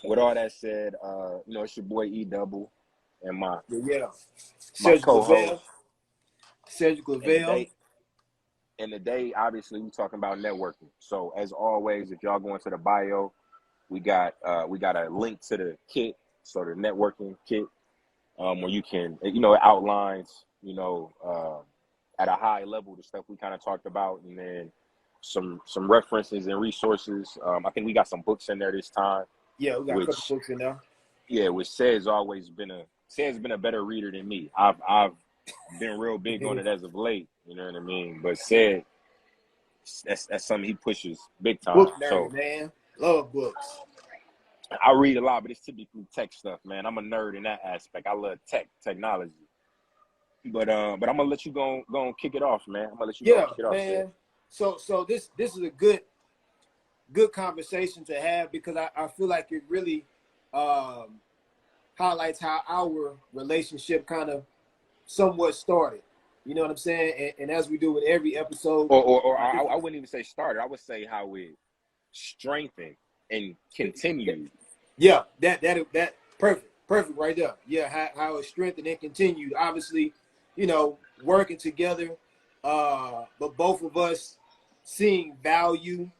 with all that said, it's your boy E11 and Yeah. my Cedric co-host. Lavelle. Cedric And Lavelle. today, obviously, we're talking about networking. So as always, if y'all go into the bio, we got a link to the kit, so the networking kit, where you can, it outlines, at a high level the stuff we kind of talked about, and then some references and resources. I think we got some books in there this time. Yeah, we got a couple books in there. Yeah, which Said's been a better reader than me. I've been real big on it as of late, you know what I mean? But Said, that's something he pushes big time. Book nerd, so man. Love books. I read a lot, but it's typically tech stuff, man. I'm a nerd in that aspect. I love technology. But I'm gonna let you go and kick it off, man. I'm gonna let you go and kick it off, man. So this is a good conversation to have, because I feel like it really highlights how our relationship kind of somewhat started. You know what I'm saying? And as we do with every episode. Or I wouldn't even say started. I would say how it strengthened and continued. Yeah, that perfect right there. Yeah, how it strengthened and continued. Obviously, working together, but both of us seeing value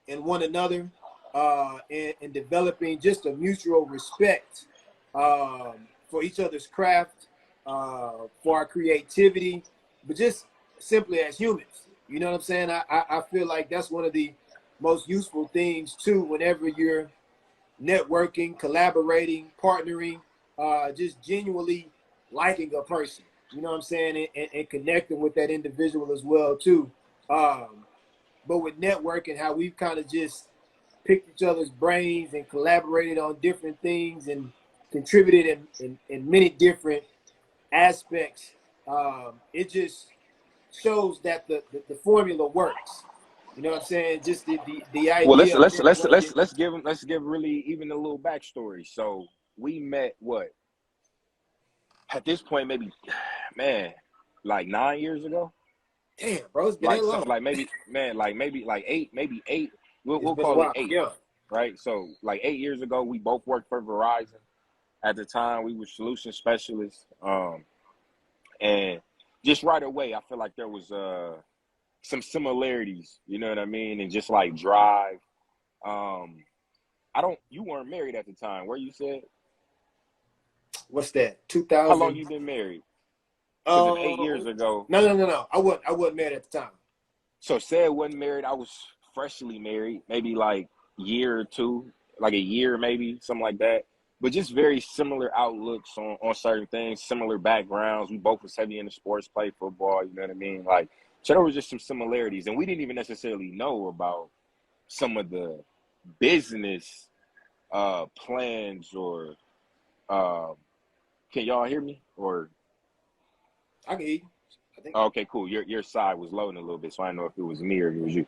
in one another, and developing just a mutual respect for each other's craft, for our creativity, but just simply as humans. You know what I'm saying? I feel like that's one of the most useful things too, whenever you're networking, collaborating, partnering, just genuinely liking a person. You know what I'm saying? And connecting with that individual as well too. But with networking, how we've kind of just picked each other's brains and collaborated on different things and contributed in many different aspects, it just shows that the formula works. You know what I'm saying? Just the idea. Well, let's give really even a little backstory. So we met at this point, maybe, man, like 9 years ago. Damn, bro, it's been long. Maybe 8. We'll call it 8. Yeah. Right. So like 8 years ago, we both worked for Verizon. At the time, we were solution specialists. And just right away, I feel like there was some similarities, you know what I mean? And just like drive. You weren't married at the time, where you said? What's that? 2000. How long you been married? Because 8 years ago. No. I wasn't married at the time. So Said wasn't married. I was freshly married, maybe like year or two, like a year, maybe something like that. But just very similar outlooks on certain things, similar backgrounds. We both was heavy into sports, played football, you know what I mean? Like, so there was just some similarities. And we didn't even necessarily know about some of the business plans or can y'all hear me? Or I can hear you. I think. Okay, cool. Your side was loading a little bit, so I didn't know if it was me or if it was you.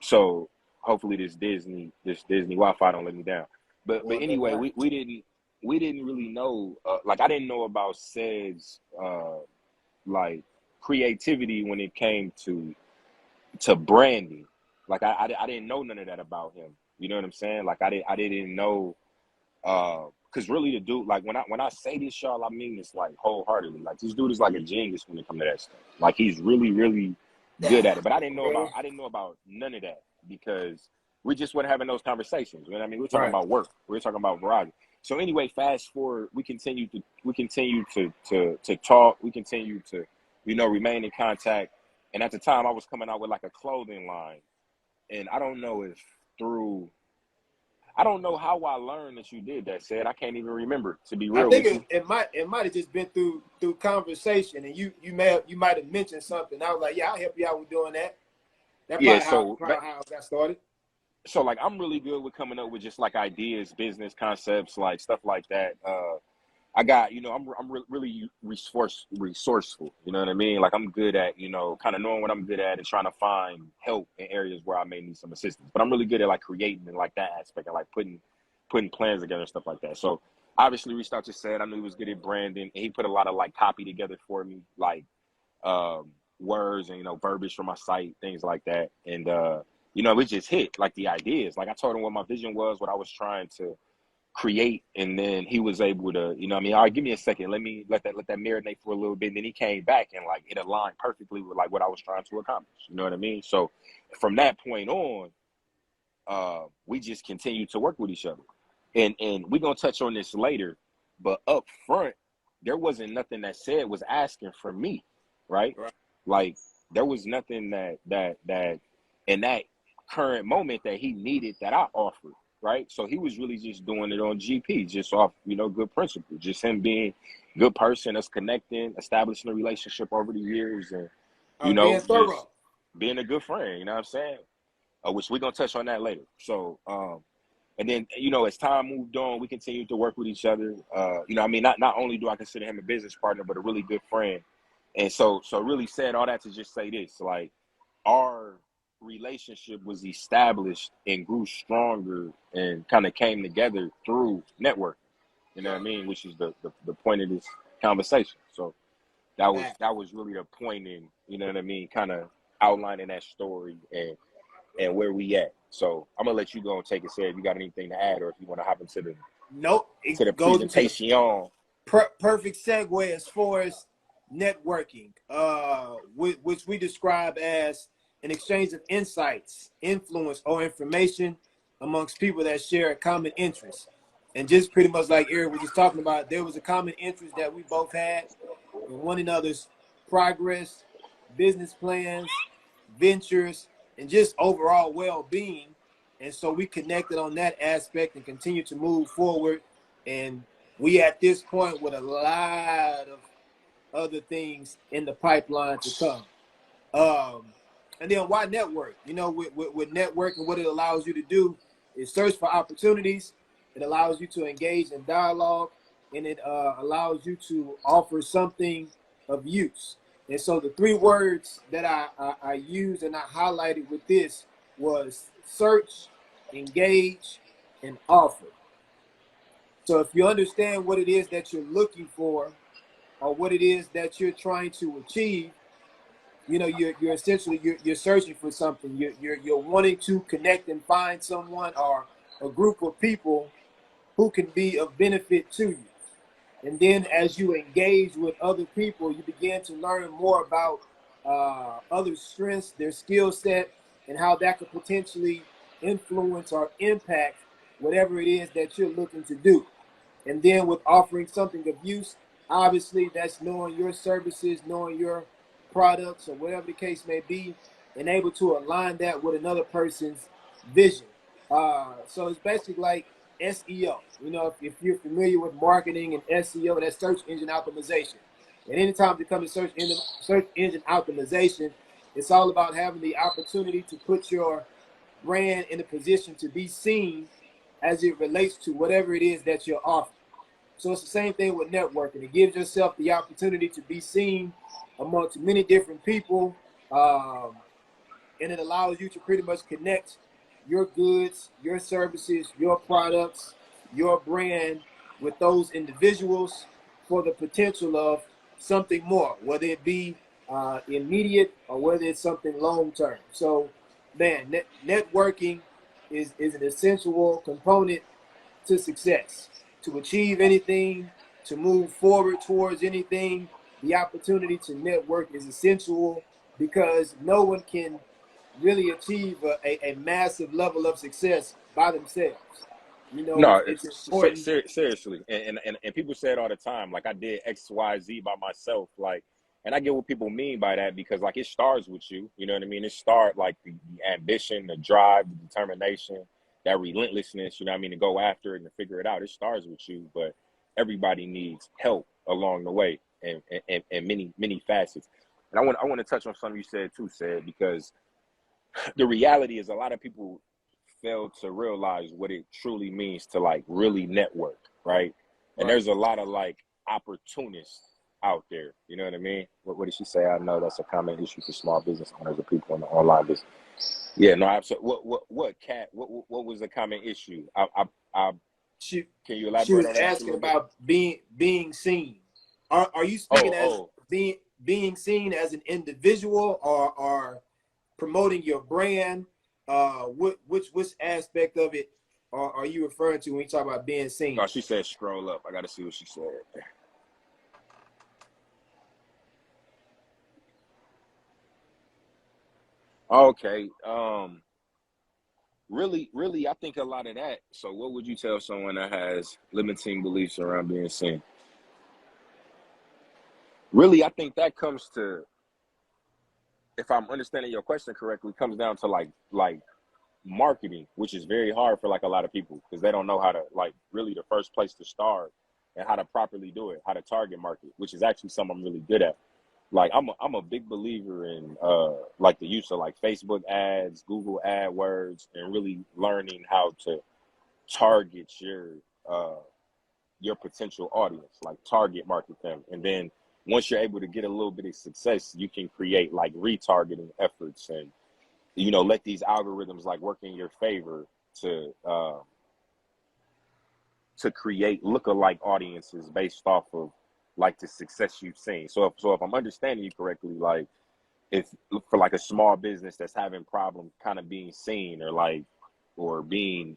So hopefully this Disney Wi-Fi don't let me down. But anyway, we didn't really know. Like I didn't know about Said's like creativity when it came to branding. Like I didn't know none of that about him. You know what I'm saying? Like I didn't know. Cause really the dude, like when I say this, y'all, I mean this like wholeheartedly. Like this dude is like a genius when it comes to that stuff. Like he's really, really good at it. But I didn't know about none of that because we just weren't having those conversations. You know what I mean? We're talking about work. We're talking about Verizon. So anyway, fast forward, we continue to talk. We continue to, remain in contact. And at the time, I was coming out with like a clothing line, and I don't know how I learned that you did that. Said I can't even remember, to be real. I think it might have just been through conversation, and you might have mentioned something. I was like, yeah, I'll help you out with doing that. That's probably how it got started. So like I'm really good with coming up with just like ideas, business concepts, like stuff like that. I got, I'm really resourceful. You know what I mean? Like I'm good at, kind of knowing what I'm good at and trying to find help in areas where I may need some assistance. But I'm really good at like creating and like that aspect and like putting plans together and stuff like that. So obviously reached out to Said. I knew he was good at branding, and he put a lot of like copy together for me, like words and verbiage for my site, things like that. And it just hit like the ideas. Like I told him what my vision was, what I was trying to create, and then he was able to, you know what I mean, all right, give me a second, let that marinate for a little bit, and then he came back and like it aligned perfectly with like what I was trying to accomplish, you know what I mean? So from that point on, we just continued to work with each other, and we're gonna touch on this later, but up front there wasn't nothing that said was asking for me, right? Like there was nothing that in that current moment that he needed that I offered, right? So he was really just doing it on GP, just off, you know, good principle, just him being a good person, us connecting, establishing a relationship over the years, and, you know, being just thorough. being a good friend, you know what I'm saying? Which we're going to touch on that later. So, and then, you know, as time moved on, we continued to work with each other. You know, I mean, not only do I consider him a business partner, but a really good friend. And so really said all that to just say this, like, our relationship was established and grew stronger and kind of came together through networking, you know what I mean? Which is the point of this conversation. So that was really the point in, you know what I mean, kind of outlining that story and where we at. So I'm gonna let you go and take it. Say if you got anything to add, or if you want to hop into the Goes into presentation. Perfect segue as far as networking, which we describe as an exchange of insights, influence, or information amongst people that share a common interest. And just pretty much like Eric was just talking about, there was a common interest that we both had in one another's progress, business plans, ventures, and just overall well-being. And so we connected on that aspect and continue to move forward. And we at this point with a lot of other things in the pipeline to come. And then why network? You know, with networking, what it allows you to do is search for opportunities. It allows you to engage in dialogue, and it allows you to offer something of use. And so the three words that I used and I highlighted with this was search, engage, and offer. So if you understand what it is that you're looking for or what it is that you're trying to achieve, you know, you're essentially you're searching for something. You're wanting to connect and find someone or a group of people who can be of benefit to you. And then as you engage with other people, you begin to learn more about others' strengths, their skill set, and how that could potentially influence or impact whatever it is that you're looking to do. And then with offering something of use, obviously that's knowing your services, knowing your products, or whatever the case may be, and able to align that with another person's vision. So it's basically like SEO. You know, if you're familiar with marketing and SEO, that's search engine optimization. And anytime it comes to search engine optimization, it's all about having the opportunity to put your brand in a position to be seen as it relates to whatever it is that you're offering. So it's the same thing with networking. It gives yourself the opportunity to be seen amongst many different people, and it allows you to pretty much connect your goods, your services, your products, your brand with those individuals for the potential of something more, whether it be immediate or whether it's something long term. So, man, networking is an essential component to success. To achieve anything, to move forward towards anything, the opportunity to network is essential because no one can really achieve a massive level of success by themselves. You know, No, it's important. seriously, and people say it all the time. Like I did X, Y, Z by myself. Like, and I get what people mean by that because like it starts with you. You know what I mean? It start like the ambition, the drive, the determination, that relentlessness. You know what I mean? To go after it and to figure it out. It starts with you, but everybody needs help along the way, and many facets. And I want to touch on something you said too, said because the reality is a lot of people fail to realize what it truly means to like really network, right? And there's a lot of like opportunists out there. You know what I mean? What did she say? I know that's a common issue for small business owners or people in the online business. Yeah, no, absolutely. What was the common issue? She Can you she elaborate was on that just a asking little bit? about being seen. Are you speaking as Oh, being seen as an individual or promoting your brand? Which aspect of it are you referring to when you talk about being seen? Oh, she said scroll up. I got to see what she said. Okay. Really, I think a lot of that. So what would you tell someone that has limiting beliefs around being seen? Really, I think that comes to, if I'm understanding your question correctly, comes down to like marketing, which is very hard for like a lot of people because they don't know how to, like, really the first place to start and how to properly do it, how to target market, which is actually something I'm really good at. Like I'm a big believer in like the use of like Facebook ads, Google AdWords, and really learning how to target uh your potential audience, like target market them. And then once you're able to get a little bit of success, you can create like retargeting efforts and, you know, let these algorithms like work in your favor to create lookalike audiences based off of like the success you've seen. So if I'm understanding you correctly, like if for like a small business that's having problems kind of being seen or like or being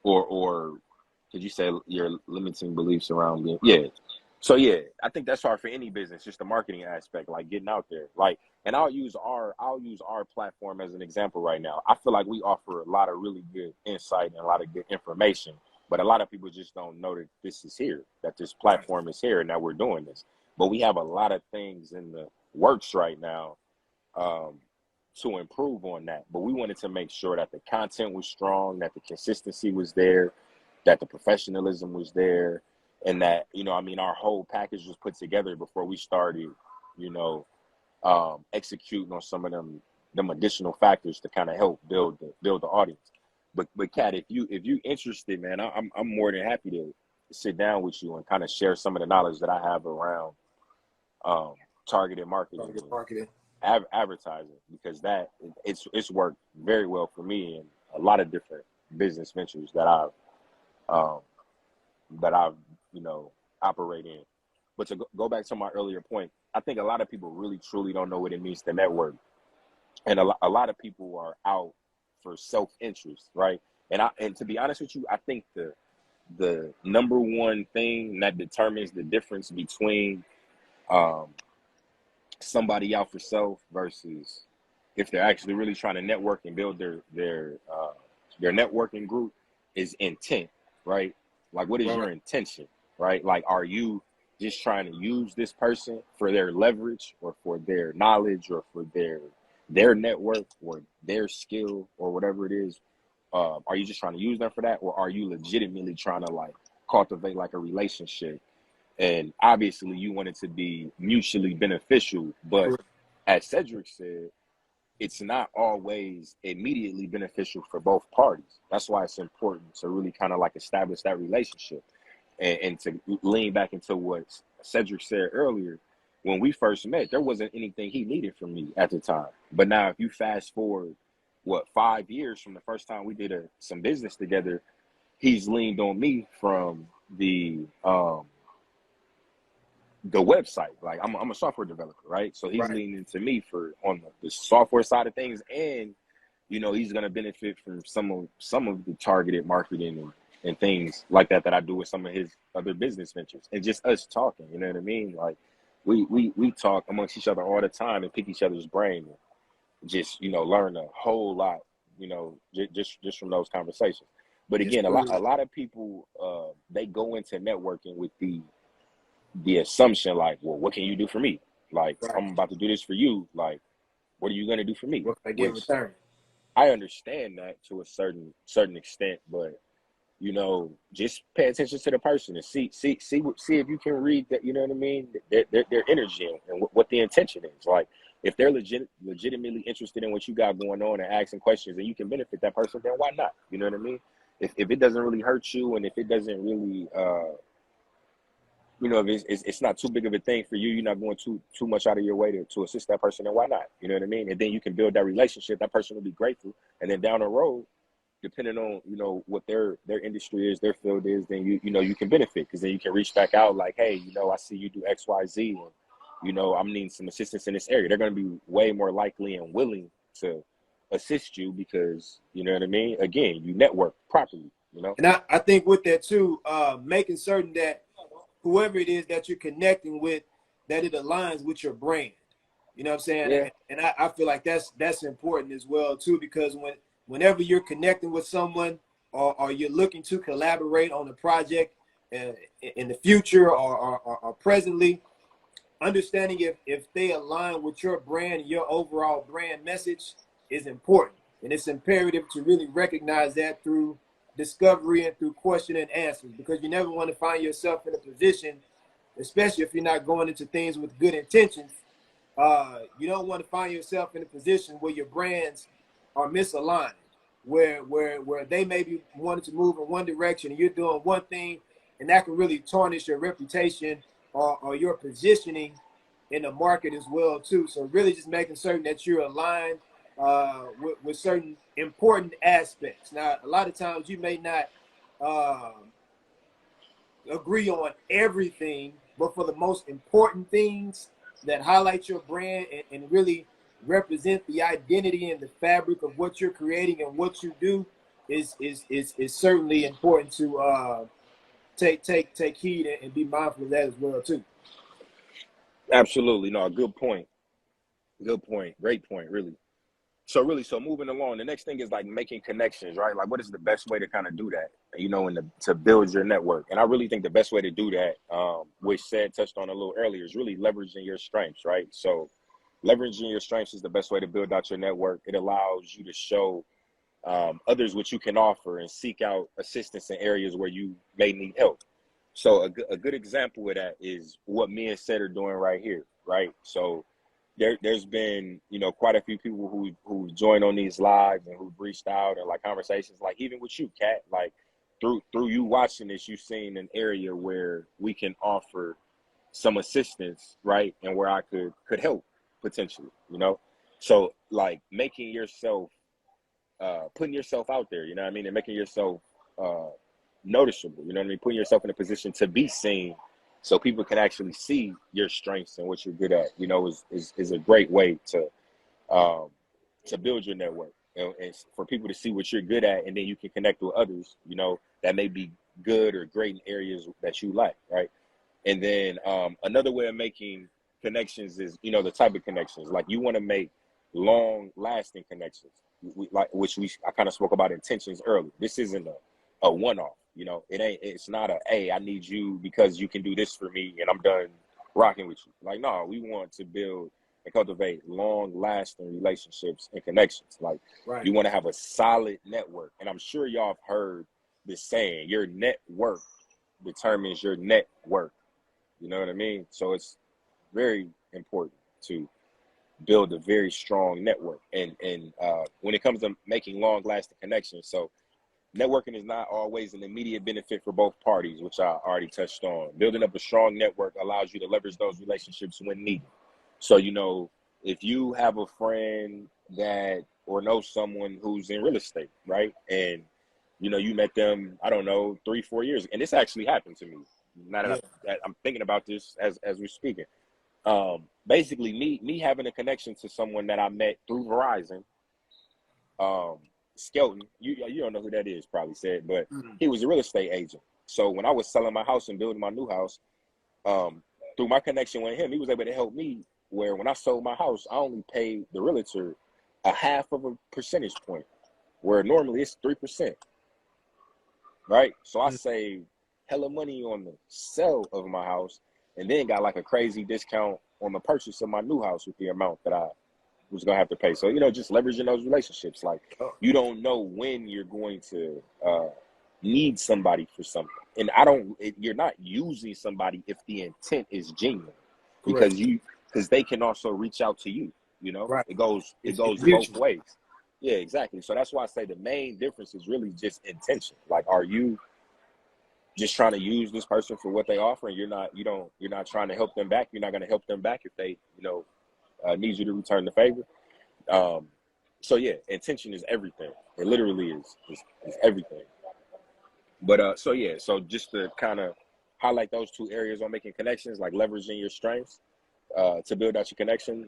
or did you say your limiting beliefs around being, yeah. So yeah, I think that's hard for any business, just the marketing aspect, like getting out there. Like, and I'll use our platform as an example right now. I feel like we offer a lot of really good insight and a lot of good information, but a lot of people just don't know that this is here, that this Right. platform is here and that we're doing this. But we have a lot of things in the works right now um, to improve on that. But we wanted to make sure that the content was strong, that the consistency was there, that the professionalism was there, and that, you know, I mean, our whole package was put together before we started, you know, executing on some of them additional factors to kind of help build the audience. But Kat, if you interested, man, I'm more than happy to sit down with you and kind of share some of the knowledge that I have around um, targeted marketing Target marketing. and advertising, because it's worked very well for me and a lot of different business ventures um, that I've, you know, operate in. But to go back to my earlier point, I think a lot of people really truly don't know what it means to network, and a lot of people are out for self interest, right? And to be honest with you, I think the number one thing that determines the difference between um, somebody out for self versus if they're actually really trying to network and build their networking group is intent, right? Like, what is Right. your intention, right? Like, are you just trying to use this person for their leverage or for their knowledge or for their network or their skill or whatever it is? Are you just trying to use them for that, or are you legitimately trying to like cultivate like a relationship? And obviously, you want it to be mutually beneficial, but Correct. as Cedric said, it's not always immediately beneficial for both parties. That's why it's important to really kind of like establish that relationship and to lean back into what Cedric said earlier. When we first met, there wasn't anything he needed from me at the time. But now, if you fast forward, what, 5 years from the first time we did some business together, he's leaned on me from the website. Like, I'm a software developer, right? So he's Right. leaning to me for on the software side of things, and you know he's gonna benefit from some of the targeted marketing and things like that I do with some of his other business ventures, and just us talking. You know what I mean? Like we talk amongst each other all the time and pick each other's brain, and just, you know, learn a whole lot. You know, just from those conversations. But Yes, again, a lot sir. a lot of people they go into networking with the assumption like, well, what can you do for me? Like, Right. I'm about to do this for you. Like, what are you going to do for me? What can I get in Which return? I understand that to a certain extent, but you know, just pay attention to the person and see if you can read that. You know what I mean? Their energy and what the intention is. Like, if they're legitimately interested in what you got going on and asking questions and you can benefit that person, then why not? You know what I mean? If it doesn't really hurt you and if it doesn't really you know, if it's not too big of a thing for you, you're not going too much out of your way to assist that person, then why not? You know what I mean? And then you can build that relationship. That person will be grateful, and then down the road, depending on, you know, what their industry is, their field is, then you know you can benefit, because then you can reach back out like, hey, you know, I see you do X, Y, Z, and you know I'm needing some assistance in this area. They're going to be way more likely and willing to assist you because, you know what I mean? Again, you network properly, you know? And I think with that too, making certain that whoever it is that you're connecting with, that it aligns with your brand. You know what I'm saying? Yeah. And I feel like that's important as well too, because whenever you're connecting with someone or you're looking to collaborate on a project in the future or presently, understanding if they align with your brand and your overall brand message is important. And it's imperative to really recognize that through discovery and through question and answers, because you never want to find yourself in a position, especially if you're not going into things with good intentions. You don't want to find yourself in a position where your brands are misaligned, where they may be wanting to move in one direction and you're doing one thing, and that can really tarnish your reputation or your positioning in the market as well too. So really just making certain that you're aligned with certain important aspects. Now, a lot of times you may not agree on everything, but for the most important things that highlight your brand and really represent the identity and the fabric of what you're creating and what you do is certainly important to take heed and be mindful of that as well too. Absolutely. No, good point. Good point. Great point, really. So moving along, the next thing is like making connections, right? Like what is the best way to kind of do that, you know, and to build your network? And I really think the best way to do that, which said touched on a little earlier, is really leveraging your strengths, right? So leveraging your strengths is the best way to build out your network. It allows you to show others what you can offer and seek out assistance in areas where you may need help. So a good example of that is what me and Seth are doing right here, right? So there's been, you know, quite a few people who joined on these lives and who've reached out and like conversations, like even with you, Kat, like through you watching this, you've seen an area where we can offer some assistance, right? And where I could help potentially, you know? So like making yourself, putting yourself out there, you know what I mean? And making yourself noticeable, you know what I mean? Putting yourself in a position to be seen so people can actually see your strengths and what you're good at, you know, is a great way to build your network and for people to see what you're good at. And then you can connect with others, you know, that may be good or great in areas that you like, right? And then another way of making connections is, you know, the type of connections, like you want to make long lasting connections, I kind of spoke about intentions earlier. This isn't a one-off, you know, it's not hey, I need you because you can do this for me and I'm done rocking with you. Like, no, we want to build and cultivate long lasting relationships and connections. Like Right. you want to have a solid network. And I'm sure y'all have heard this saying, your network determines your net worth. You know what I mean? So it's very important to build a very strong network. And when it comes to making long lasting connections, so networking is not always an immediate benefit for both parties, which I already touched on. Building up a strong network allows you to leverage those relationships when needed. So, you know, if you have a friend that or know someone who's in real estate, right? And, you know, you met them, I don't know, 3-4 years ago. And this actually happened to me. Now that I'm thinking about this as we're speaking. Basically, me having a connection to someone that I met through Verizon, Skelton, you don't know who that is, probably said, but he was a real estate agent. So when I was selling my house and building my new house, through my connection with him, he was able to help me where when I sold my house, I only paid the realtor a half of a percentage point, where normally it's 3%, right? So I saved hella money on the sale of my house and then got like a crazy discount on the purchase of my new house with the amount that I was going to have to pay. So, you know, just leveraging those relationships. Like, you don't know when you're going to need somebody for something. And you're not using somebody if the intent is genuine. Correct. Because they can also reach out to you, you know? Right. It goes both ways. Yeah, exactly. So that's why I say the main difference is really just intention. Like, are you just trying to use this person for what they offer, and you're not trying to help them back? You're not going to help them back if they, you know, need you to return the favor. So yeah, intention is everything. It literally is everything. But so just to kind of highlight those two areas on making connections, like leveraging your strengths to build out your connection,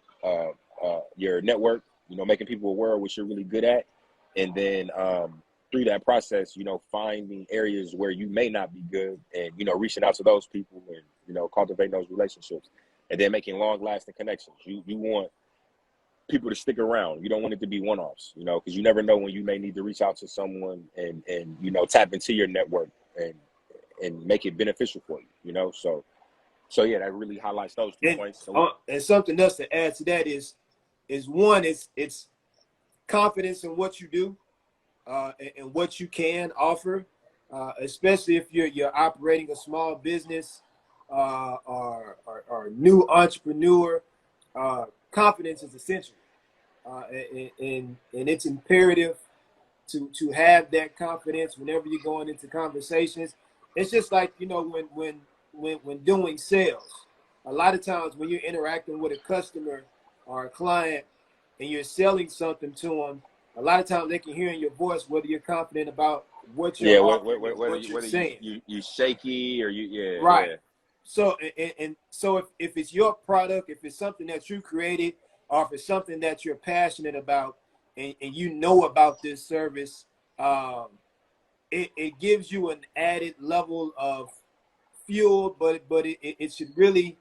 your network, you know, making people aware of what you're really good at, and then through that process, you know, finding areas where you may not be good, and you know, reaching out to those people, and you know, cultivating those relationships, and then making long-lasting connections. You want people to stick around. You don't want it to be one-offs, you know, because you never know when you may need to reach out to someone and you know, tap into your network and make it beneficial for you, you know. So yeah, that really highlights those 2 points. So, and something else to add to that is one, it's confidence in what you do, and what you can offer, especially if you're operating a small business, or new entrepreneur. Confidence is essential, and it's imperative to have that confidence whenever you're going into conversations. It's just like, you know, when doing sales, a lot of times when you're interacting with a customer or a client and you're selling something to them, a lot of times they can hear in your voice whether you're confident about what you're yeah, offering or what you're whether saying. you shaky or you, Right. yeah. So and so if it's your product, if it's something that you created, or if it's something that you're passionate about, and you know about this service, um, it gives you an added level of fuel, but it should really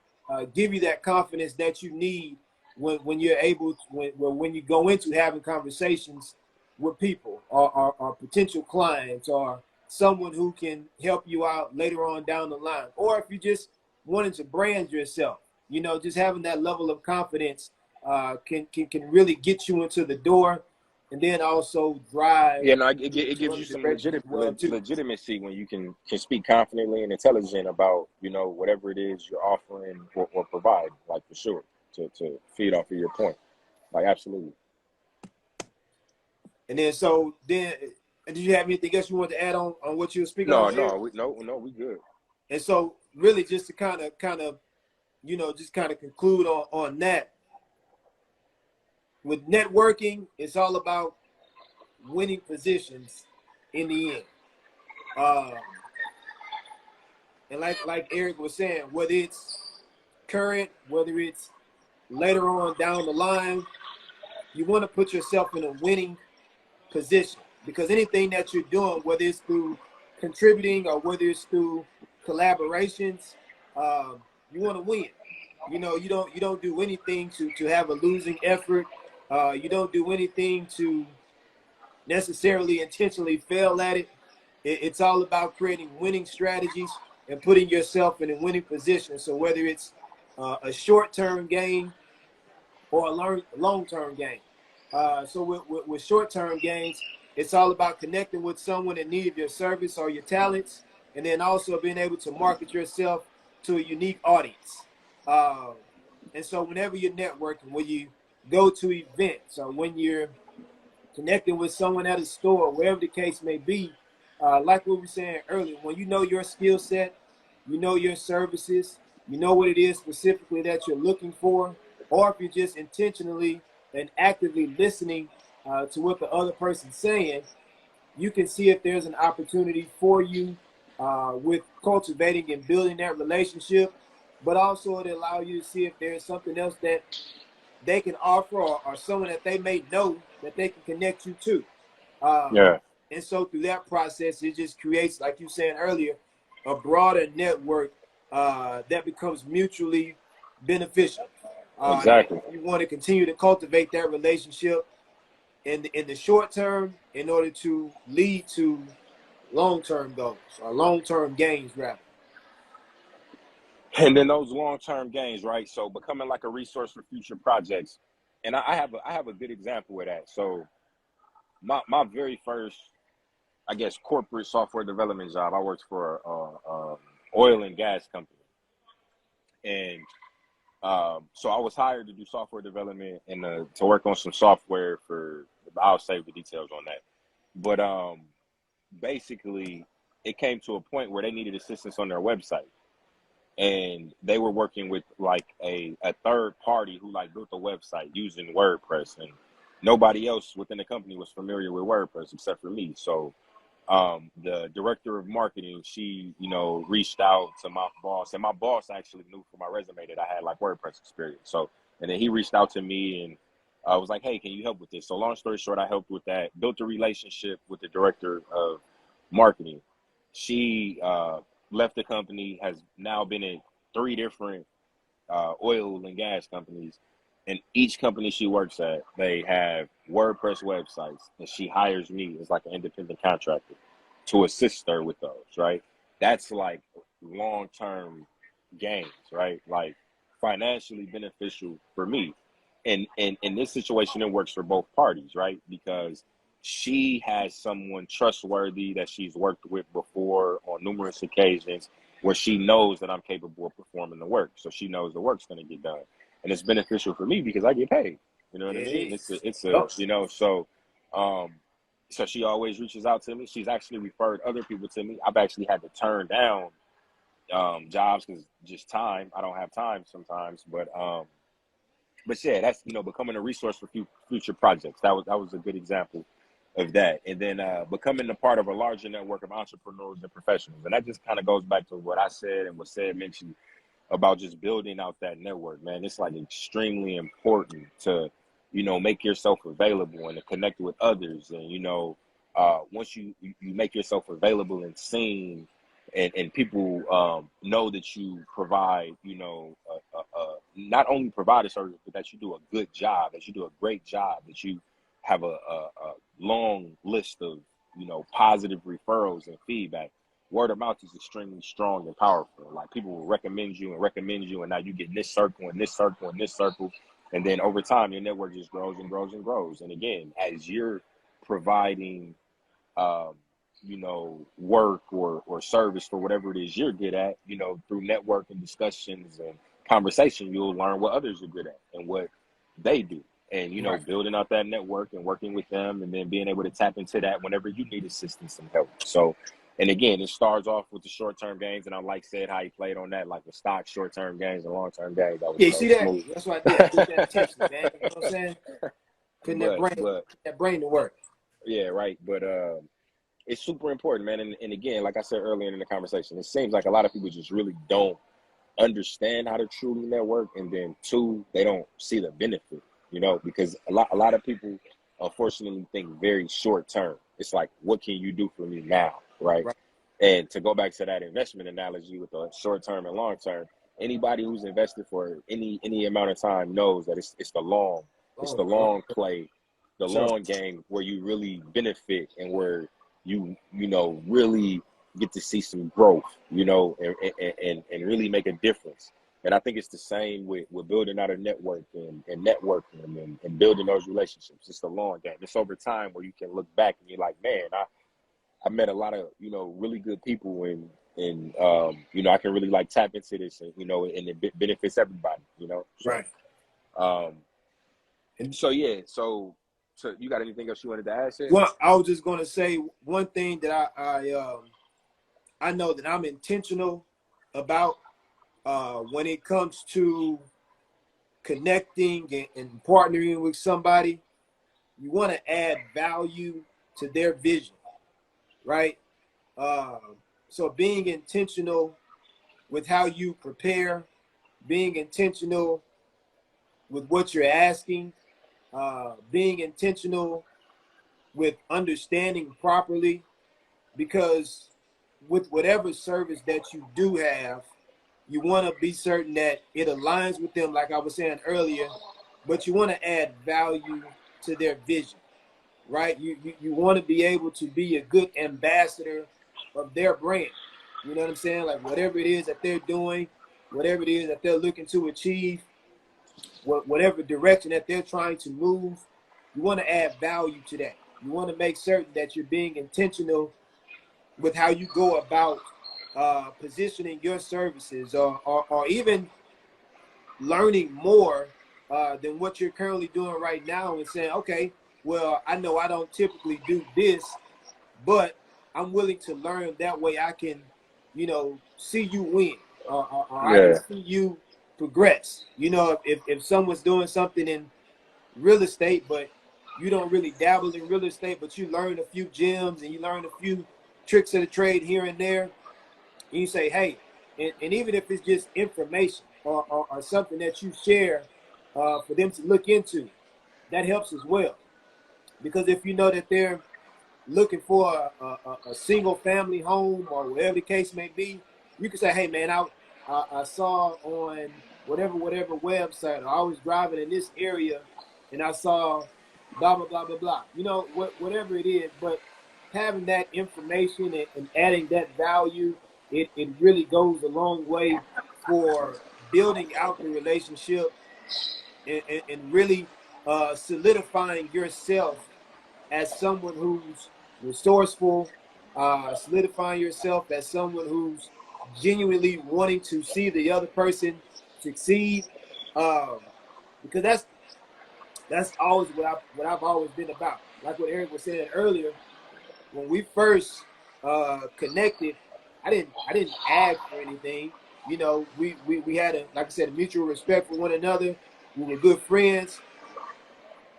give you that confidence that you need when you're able to, when you go into having conversations with people, or potential clients, or someone who can help you out later on down the line, or if you just wanting to brand yourself, you know, just having that level of confidence can really get you into the door, and then also drive Yeah, no, you it into gives other you some directions as well too. legitimacy when you can speak confidently and intelligent about, you know, whatever it is you're offering or provide, like, for sure, to feed off of your point, like, absolutely. And then did you have anything else you wanted to add on what you were speaking No, on, Eric? no, we good. And so really just to kind of you know, just kind of conclude on that, with networking, it's all about winning positions in the end. Um, and like Eric was saying, whether it's current, whether it's later on down the line, you want to put yourself in a winning position, because anything that you're doing, whether it's through contributing or whether it's through collaborations, you want to win. You know, you don't do anything to have a losing effort. You don't do anything to necessarily intentionally fail at it. It's all about creating winning strategies and putting yourself in a winning position. So whether it's a short-term gain or a long-term gain. So with short-term gains, it's all about connecting with someone in need of your service or your talents, and then also being able to market yourself to a unique audience. Uh, and so whenever you're networking, when you go to events, or when you're connecting with someone at a store, wherever the case may be, like what we were saying earlier, when you know your skill set, you know your services, you know what it is specifically that you're looking for, or if you're just intentionally and actively listening to what the other person's saying, you can see if there's an opportunity for you with cultivating and building that relationship, but also it allows you to see if there's something else that they can offer, or someone that they may know that they can connect you to. Um, Yeah, and so through that process, it just creates, like you said earlier, a broader network that becomes mutually beneficial. exactly. You want to continue to cultivate that relationship in the short term in order to lead to long-term goals, or long-term gains rather. And then those long-term gains, right? So becoming like a resource for future projects. And I have a good example of that. So my very first, I guess, corporate software development job, I worked for a oil and gas company. And so I was hired to do software development and to work on some software for, I'll save the details on that. But basically, it came to a point where they needed assistance on their website. And they were working with like a third party who like built the website using WordPress, and nobody else within the company was familiar with WordPress except for me. So the director of marketing, she, you know, reached out to my boss, and my boss actually knew from my resume that I had like WordPress experience. So, and then he reached out to me, and I was like, hey, can you help with this? So long story short, I helped with that, built a relationship with the director of marketing. She left the company, has now been in 3 different oil and gas companies. And each company she works at, they have WordPress websites, and she hires me as like an independent contractor to assist her with those, right? That's like long-term gains, right? Like financially beneficial for me. And in this situation, it works for both parties, right? Because she has someone trustworthy that she's worked with before on numerous occasions where she knows that I'm capable of performing the work. So she knows the work's going to get done. And it's beneficial for me because I get paid. You know what I mean? You know, um, so she always reaches out to me. She's actually referred other people to me. I've actually had to turn down jobs because just time. I don't have time sometimes, but yeah, that's, you know, becoming a resource for future projects. That was a good example of that. And then becoming a part of a larger network of entrepreneurs and professionals. And that just kind of goes back to what I said and what said mentioned about just building out that network, man. It's like extremely important to, you know, make yourself available and to connect with others. And, you know, once you make yourself available and seen, and people know that you provide, you know, not only provide a service, but that you do a good job, that you do a great job, that you have a long list of, you know, positive referrals and feedback. Word of mouth is extremely strong and powerful. Like people will recommend you, and now you get in this circle and this circle and this circle. And then over time, your network just grows and grows and grows. And again, as you're providing, you know, work or service for whatever it is you're good at, you know, through network and discussions and conversation, you'll learn what others are good at and what they do. And, you know, Right. building out that network and working with them and then being able to tap into that whenever you need assistance and help. So, and again, it starts off with the short-term gains. And I like said how he played on that, like the stock short-term gains and long-term gains. That was, Yeah, you see that? smooth. That's what I did. I did that intentionally, man. You know what I'm saying? Putting but, that brain to work. yeah, right. But, it's super important, man. And again, like I said earlier in the conversation, it seems like a lot of people just really don't understand how to truly network. And then 2, they don't see the benefit, you know, because a lot of people unfortunately think very short term. It's like, what can you do for me now? Right. Right. And to go back to that investment analogy with the short term and long term, anybody who's invested for any amount of time knows that it's the long, it's the long play, the Sure. long game where you really benefit and where you know, really get to see some growth, you know, and really make a difference. And I think it's the same with building out a network and networking and building those relationships. It's the long game. It's over time where you can look back and you're like, man, I met a lot of, you know, really good people and you know, I can really like tap into this and, you know, and it benefits everybody, you know. So, Right. So yeah, so you got anything else you wanted to add, Sid? Well, I was just gonna say one thing that I know that I'm intentional about when it comes to connecting and partnering with somebody. You want to add value to their vision, right? So being intentional with how you prepare, being intentional with what you're asking, being intentional with understanding properly, because with whatever service that you do have, you want to be certain that it aligns with them, like I was saying earlier, but you want to add value to their vision, right? You want to be able to be a good ambassador of their brand. You know what I'm saying? Like whatever it is that they're doing, whatever it is that they're looking to achieve, whatever direction that they're trying to move, you want to add value to that. You want to make certain that you're being intentional with how you go about positioning your services, or even learning more than what you're currently doing right now, and saying, okay, well, I know I don't typically do this, but I'm willing to learn. That way I can, you know, see you win, or I can Yeah. see you progress. You know, if someone's doing something in real estate, but you don't really dabble in real estate, but you learn a few gems and you learn a few tricks of the trade here and there, and you say, hey, and even if it's just information or something that you share for them to look into, that helps as well. Because if you know that they're looking for a single family home or whatever the case may be, you can say, hey man, I saw on whatever website, or I was driving in this area and I saw blah blah blah blah blah. You know, whatever it is, but having that information and adding that value, it really goes a long way for building out the relationship and really solidifying yourself as someone who's resourceful, solidifying yourself as someone who's genuinely wanting to see the other person succeed, um, because that's always what I've always been about. Like what Eric was saying earlier, when we first connected, I didn't ask for anything. You know, we had a, like I said, a mutual respect for one another. We were good friends.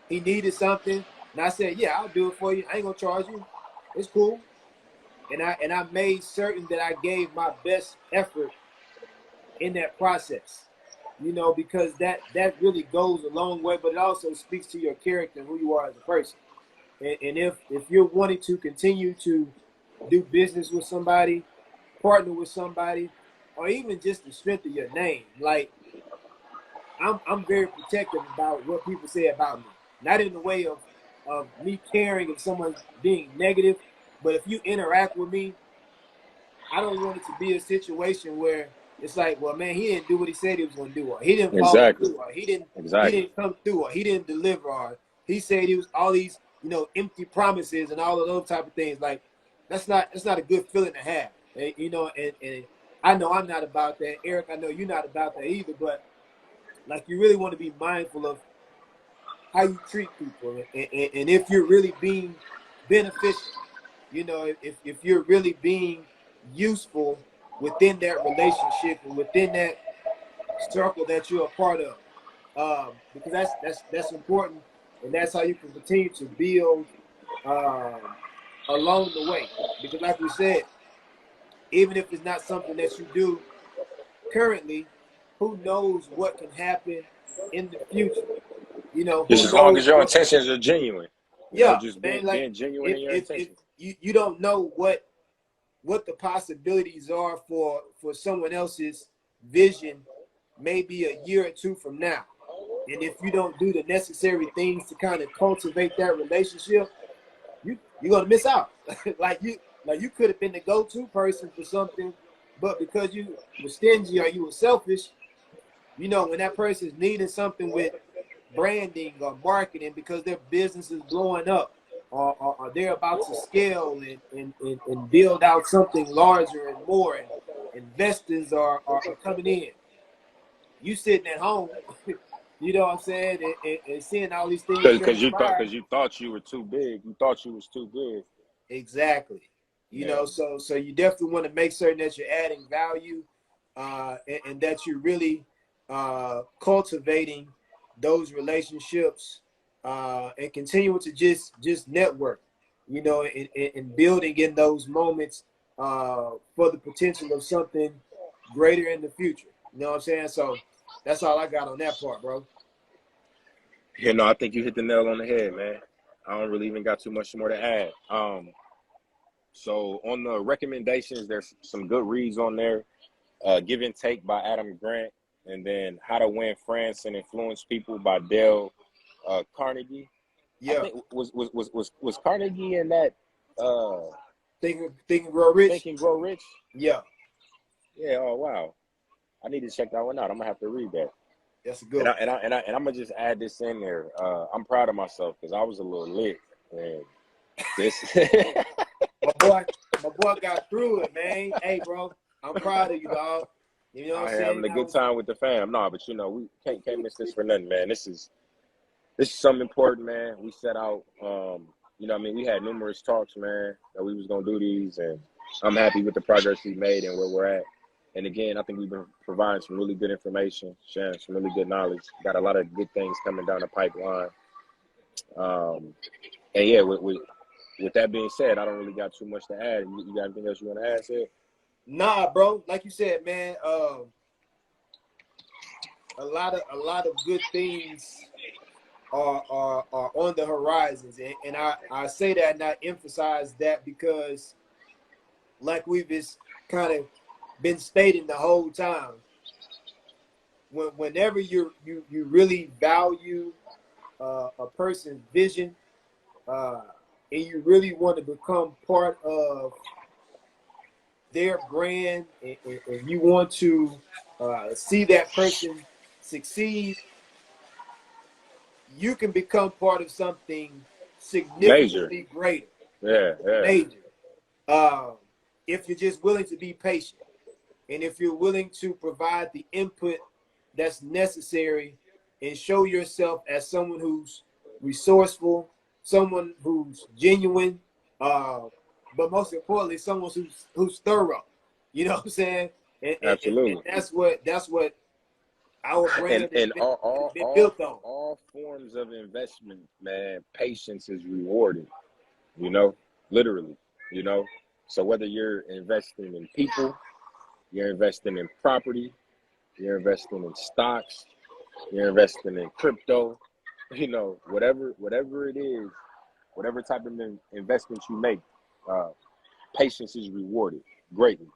He needed something, and I said, "Yeah, I'll do it for you. I ain't gonna charge you. It's cool." And I made certain that I gave my best effort in that process. You know, because that really goes a long way, but it also speaks to your character and who you are as a person. And if you're wanting to continue to do business with somebody, partner with somebody, or even just the strength of your name, like I'm very protective about what people say about me. Not in the way of me caring if someone's being negative, but if you interact with me, I don't want it to be a situation where it's like, well, man, he didn't do what he said he was going to do, or he didn't follow Exactly. through, or he Exactly. didn't come through, or he didn't deliver, or he said he was all these, you know, empty promises and all of those type of things. Like that's not a good feeling to have, you know. And I know I'm not about that, Eric. I know you're not about that either. But like, you really want to be mindful of how you treat people, and if you're really being beneficial, you know, if you're really being useful within that relationship and within that circle that you're a part of, because that's important, and that's how you can continue to build um, along the way. Because like we said, even if it's not something that you do currently, who knows what can happen in the future? You know, Just who as long knows as your what? intentions are genuine, Yeah, just man. Like being genuine in your if intentions. you don't know what the possibilities are for someone else's vision, maybe a year or two from now, and if you don't do the necessary things to kind of cultivate that relationship, you're gonna miss out. like you could have been the go-to person for something, but because you were stingy or you were selfish, you know, when that person's needing something with branding or marketing because their business is blowing up, or they're about to scale and build out something larger and more, and investors are coming in. You sitting at home, you know what I'm saying, and seeing all these things transpire. Because you thought you were too big. You thought you was too good. Exactly. You Yeah. know, so you definitely want to make certain that you're adding value, and that you're really cultivating those relationships, and continuing to just network, you know, and building in those moments for the potential of something greater in the future. You know what I'm saying? So that's all I got on that part, bro. I think you hit the nail on the head, man. I don't really even got too much more to add. So on the recommendations, there's some good reads on there. Give and Take by Adam Grant, and then How to Win Friends and Influence People by Dale Carnegie. I Yeah. think was Carnegie in that Think and Grow Rich. Think and Grow Rich? Yeah, Yeah. Oh wow. I need to check that one out. I'm gonna have to read that. that's a good one. I'm gonna just add this in there. I'm proud of myself because I was a little lit, and this. My boy got through it, man. Hey, bro, I'm proud of you, dog. You know what Out I'm here saying? having a good time with the fam. No, but we can't miss this for nothing, man. This is something important, man. We set out, we had numerous talks, man, that we was gonna do these, and I'm happy with the progress we made and where we're at. And again, I think we've been providing some really good information, sharing some really good knowledge. Got a lot of good things coming down the pipeline. And yeah, with that being said, I don't really got too much to add. You got anything else you want to add, Sid? Nah, bro. Like you said, man. A lot of good things are on the horizons, and I say that and I emphasize that because, like we've just kind of been stating the whole time, whenever you really value a person's vision, and you really want to become part of their brand, and you want to see that person succeed, you can become part of something Major. significantly greater, Yeah, yeah. major, uh, if you're just willing to be patient, and if you're willing to provide the input that's necessary and show yourself as someone who's resourceful, someone who's genuine, uh, but most importantly, someone who's thorough. You know what I'm saying? And Absolutely. that's what our brand And has been built on. all forms of investment, man, patience is rewarded, you know, literally, you know. So whether you're investing in people, you're investing in property, you're investing in stocks, you're investing in crypto, you know, whatever it is, whatever type of investment you make, uh, patience is rewarded greatly.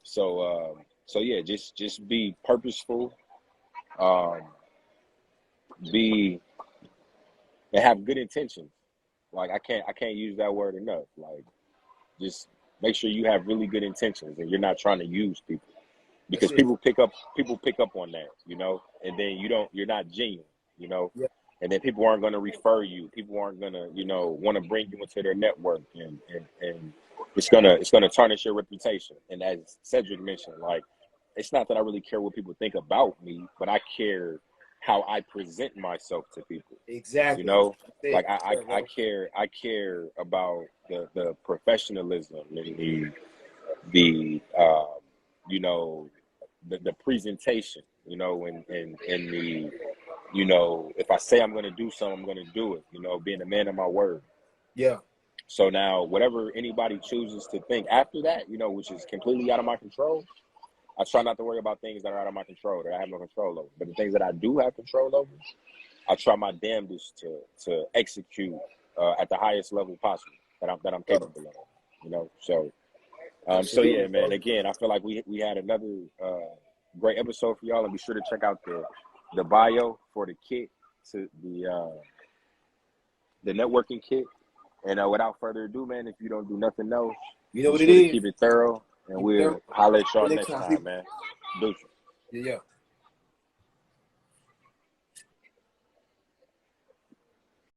So so yeah, just be purposeful, um, be and have good intentions. Like I can't use that word enough. Like just make sure you have really good intentions and you're not trying to use people That's because it. people pick up on that, you know, and then you're not genuine, you know, Yeah, and then people aren't going to refer you. People aren't going to, you know, want to bring you into their network, and it's gonna tarnish your reputation. And as Cedric mentioned, like it's not that I really care what people think about me, but I care how I present myself to people. You exactly. know, That's like it. Yeah, bro. I care about the professionalism and the you know the presentation, you know, and the you know, if I say I'm going to do something, I'm going to do it, you know, being a man of my word. Yeah, So now, whatever anybody chooses to think after that, you know, which is completely out of my control, I try not to worry about things that are out of my control, that I have no control over. But the things that I do have control over, I try my damnedest to execute at the highest level possible that I'm bro. capable of, you know. So so Absolutely, yeah, man. bro. Again, I feel like we had another great episode for y'all, and be sure to check out the bio for the kit to the networking kit. And without further ado, man, if you don't do nothing else, You know be what it sure to is. keep it thorough, and Keep it there. we'll holler at y'all Till next next time, time, people. man. Deuces. Yeah, yeah.